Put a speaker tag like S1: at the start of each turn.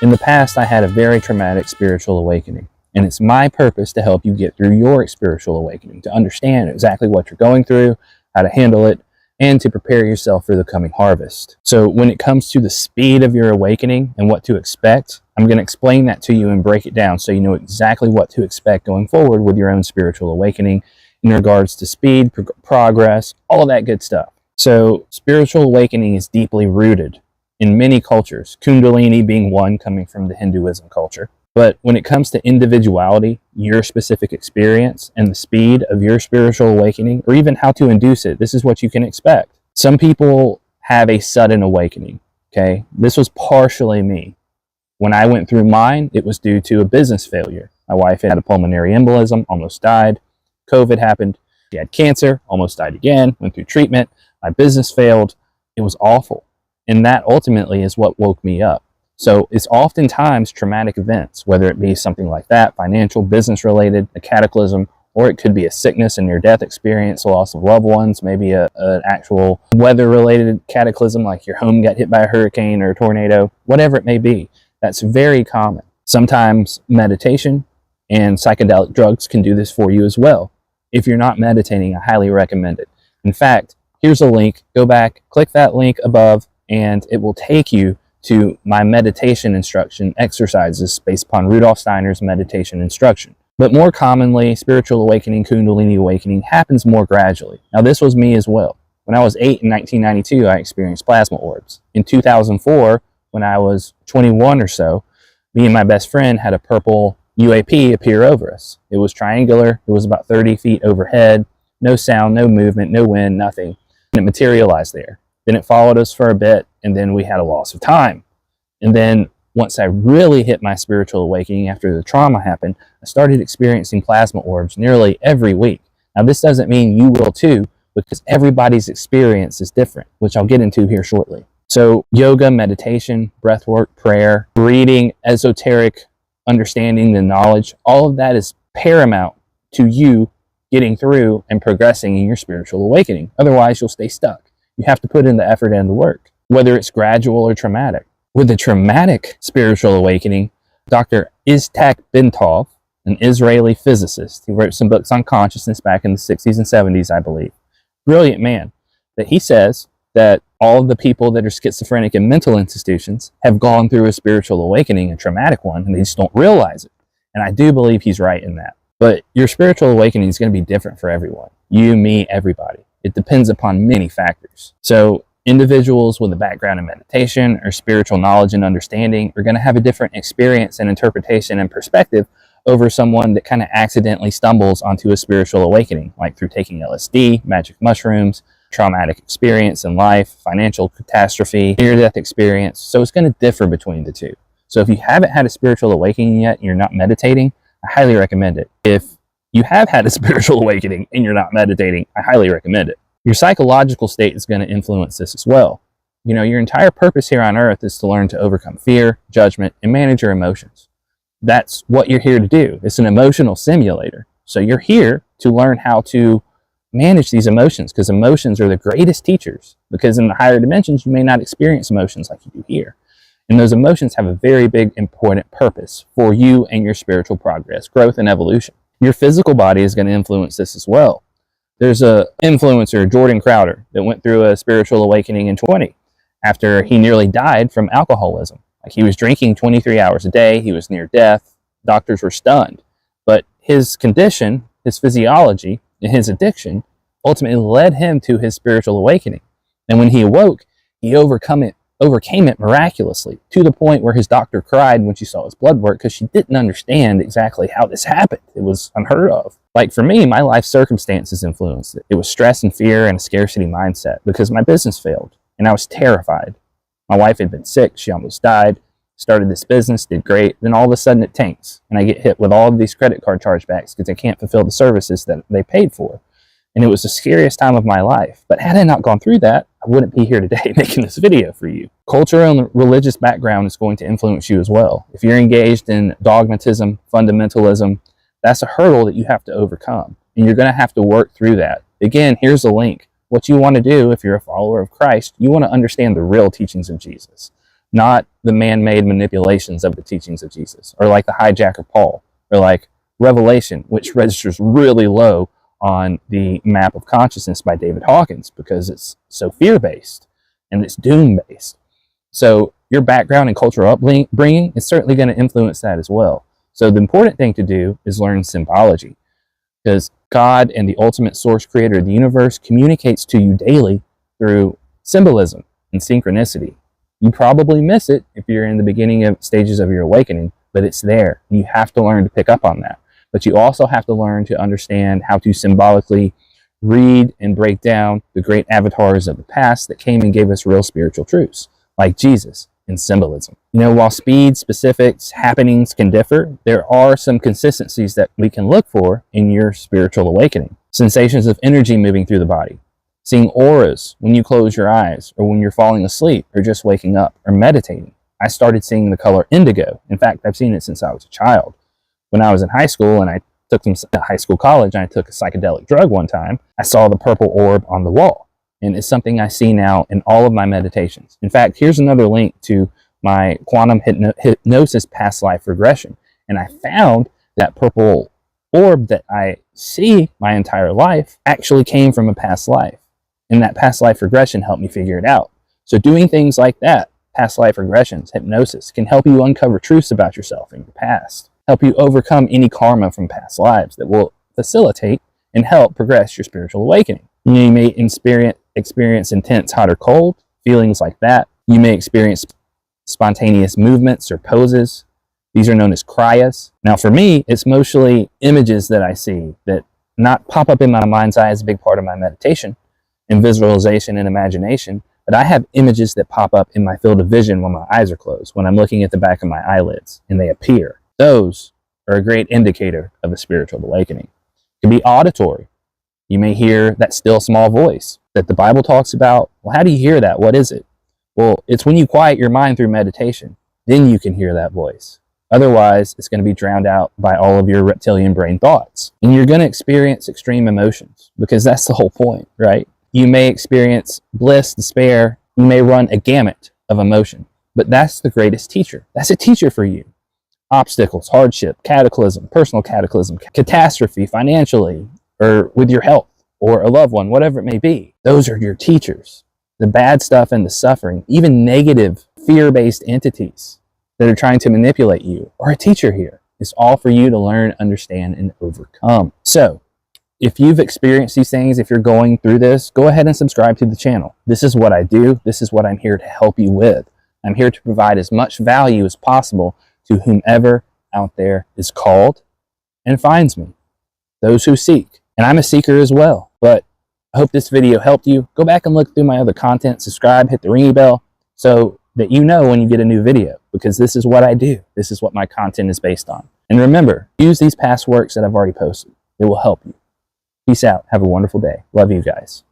S1: In the past, I had a very traumatic spiritual awakening, and it's my purpose to help you get through your spiritual awakening, to understand exactly what you're going through, how to handle it, and to prepare yourself for the coming harvest. So when it comes to the speed of your awakening and what to expect, I'm going to explain that to you and break it down so you know exactly what to expect going forward with your own spiritual awakening in regards to speed, progress, all that good stuff. So spiritual awakening is deeply rooted in many cultures, Kundalini being one, coming from the Hinduism culture. But when it comes to individuality, your specific experience, and the speed of your spiritual awakening, or even how to induce it, this is what you can expect. Some people have a sudden awakening, okay? This was partially me. When I went through mine, it was due to a business failure. My wife had a pulmonary embolism, almost died. COVID happened. She had cancer, almost died again, went through treatment. My business failed. It was awful. And that ultimately is what woke me up. So it's oftentimes traumatic events, whether it be something like that, financial, business related, a cataclysm, or it could be a sickness, a near-death experience, a loss of loved ones, maybe an actual weather-related cataclysm, like your home got hit by a hurricane or a tornado, whatever it may be. That's very common. Sometimes meditation and psychedelic drugs can do this for you as well. If you're not meditating, I highly recommend it. In fact, here's a link. Go back, click that link above, and it will take you to my meditation instruction exercises based upon Rudolf Steiner's meditation instruction. But more commonly, spiritual awakening, Kundalini awakening happens more gradually. Now, this was me as well. When I was 8 in 1992, I experienced plasma orbs. In 2004, when I was 21 or so, me and my best friend had a purple UAP appear over us. It was triangular. It was about 30 feet overhead. No sound, no movement, no wind, nothing. And it materialized there. Then it followed us for a bit, and then we had a loss of time. And then once I really hit my spiritual awakening after the trauma happened, I started experiencing plasma orbs nearly every week. Now, this doesn't mean you will too, because everybody's experience is different, which I'll get into here shortly. So yoga, meditation, breathwork, prayer, reading, esoteric understanding, the knowledge, all of that is paramount to you getting through and progressing in your spiritual awakening. Otherwise, you'll stay stuck. You have to put in the effort and the work, whether it's gradual or traumatic. With the traumatic spiritual awakening, Dr. Iztak Bintov, an Israeli physicist, he wrote some books on consciousness back in the 60s and 70s, I believe. Brilliant man. But he says that all of the people that are schizophrenic in mental institutions have gone through a spiritual awakening, a traumatic one, and they just don't realize it. And I do believe he's right in that. But your spiritual awakening is going to be different for everyone. You, me, everybody. It depends upon many factors. So individuals with a background in meditation or spiritual knowledge and understanding are going to have a different experience and interpretation and perspective over someone that kind of accidentally stumbles onto a spiritual awakening, like through taking LSD, magic mushrooms, traumatic experience in life, financial catastrophe, near-death experience. So it's going to differ between the two. So if you haven't had a spiritual awakening yet and you're not meditating, I highly recommend it. If you have had a spiritual awakening and you're not meditating, I highly recommend it. Your psychological state is going to influence this as well. You know, your entire purpose here on earth is to learn to overcome fear, judgment, and manage your emotions. That's what you're here to do. It's an emotional simulator. So you're here to learn how to manage these emotions, because emotions are the greatest teachers, because in the higher dimensions, you may not experience emotions like you do here. And those emotions have a very big, important purpose for you and your spiritual progress, growth, and evolution. Your physical body is going to influence this as well. There's an influencer, Jordan Crowder, that went through a spiritual awakening in 20 after he nearly died from alcoholism. Like, he was drinking 23 hours a day. He was near death. Doctors were stunned. But his condition, his physiology, and his addiction ultimately led him to his spiritual awakening. And when he awoke, he overcame it miraculously, to the point where his doctor cried when she saw his blood work, because she didn't understand exactly how this happened. It was unheard of. Like, for me, my life circumstances influenced it. It was stress and fear and a scarcity mindset, because my business failed and I was terrified. My wife had been sick. She almost died. Started this business, did great. Then all of a sudden it tanks, and I get hit with all of these credit card chargebacks because I can't fulfill the services that they paid for. And it was the scariest time of my life. But had I not gone through that, I wouldn't be here today making this video for you. Cultural and religious background is going to influence you as well. If you're engaged in dogmatism, fundamentalism, that's a hurdle that you have to overcome. And you're going to have to work through that. Again, here's a link. What you want to do if you're a follower of Christ, you want to understand the real teachings of Jesus. not the man-made manipulations of the teachings of Jesus, or like the hijacker Paul, or like Revelation, which registers really low on the map of consciousness by David Hawkins because it's so fear-based and it's doom-based. So your background and cultural upbringing is certainly going to influence that as well. So the important thing to do is learn symbology, because God and the ultimate source creator of the universe communicates to you daily through symbolism and synchronicity. You probably miss it if you're in the beginning of stages of your awakening, but it's there. You have to learn to pick up on that. But you also have to learn to understand how to symbolically read and break down the great avatars of the past that came and gave us real spiritual truths, like Jesus and symbolism. You know, while speed, specifics, happenings can differ, there are some consistencies that we can look for in your spiritual awakening. Sensations of energy moving through the body, seeing auras when you close your eyes or when you're falling asleep or just waking up or meditating. I started seeing the color indigo. In fact, I've seen it since I was a child. When I was in high school and I took college, and I took a psychedelic drug one time, I saw the purple orb on the wall. And it's something I see now in all of my meditations. In fact, here's another link to my quantum hypnosis past life regression. And I found that purple orb that I see my entire life actually came from a past life. And that past life regression helped me figure it out. So doing things like that, past life regressions, hypnosis, can help you uncover truths about yourself and your past, help you overcome any karma from past lives that will facilitate and help progress your spiritual awakening. You may experience intense hot or cold, feelings like that. You may experience spontaneous movements or poses. These are known as kriyas. Now for me, it's mostly images that I see that not pop up in my mind's eye as a big part of my meditation and visualization and imagination, but I have images that pop up in my field of vision when my eyes are closed, when I'm looking at the back of my eyelids and they appear. Those are a great indicator of a spiritual awakening. It can be auditory. You may hear that still small voice that the Bible talks about. Well, how do you hear that? What is it? Well, it's when you quiet your mind through meditation, then you can hear that voice. Otherwise, it's going to be drowned out by all of your reptilian brain thoughts. And you're going to experience extreme emotions because that's the whole point, right? You may experience bliss, despair. You may run a gamut of emotion, but that's the greatest teacher. That's a teacher for you. Obstacles, hardship, cataclysm, personal cataclysm, catastrophe financially, or with your health, or a loved one, whatever it may be. Those are your teachers. The bad stuff and the suffering, even negative fear-based entities that are trying to manipulate you, are a teacher here. It's all for you to learn, understand, and overcome. So, if you've experienced these things, if you're going through this, go ahead and subscribe to the channel. This is what I do. This is what I'm here to help you with. I'm here to provide as much value as possible to whomever out there is called and finds me. Those who seek. And I'm a seeker as well. But I hope this video helped you. Go back and look through my other content. Subscribe, hit the ringy bell so that you know when you get a new video, because this is what I do. This is what my content is based on. And remember, use these past works that I've already posted. It will help you. Peace out. Have a wonderful day. Love you guys.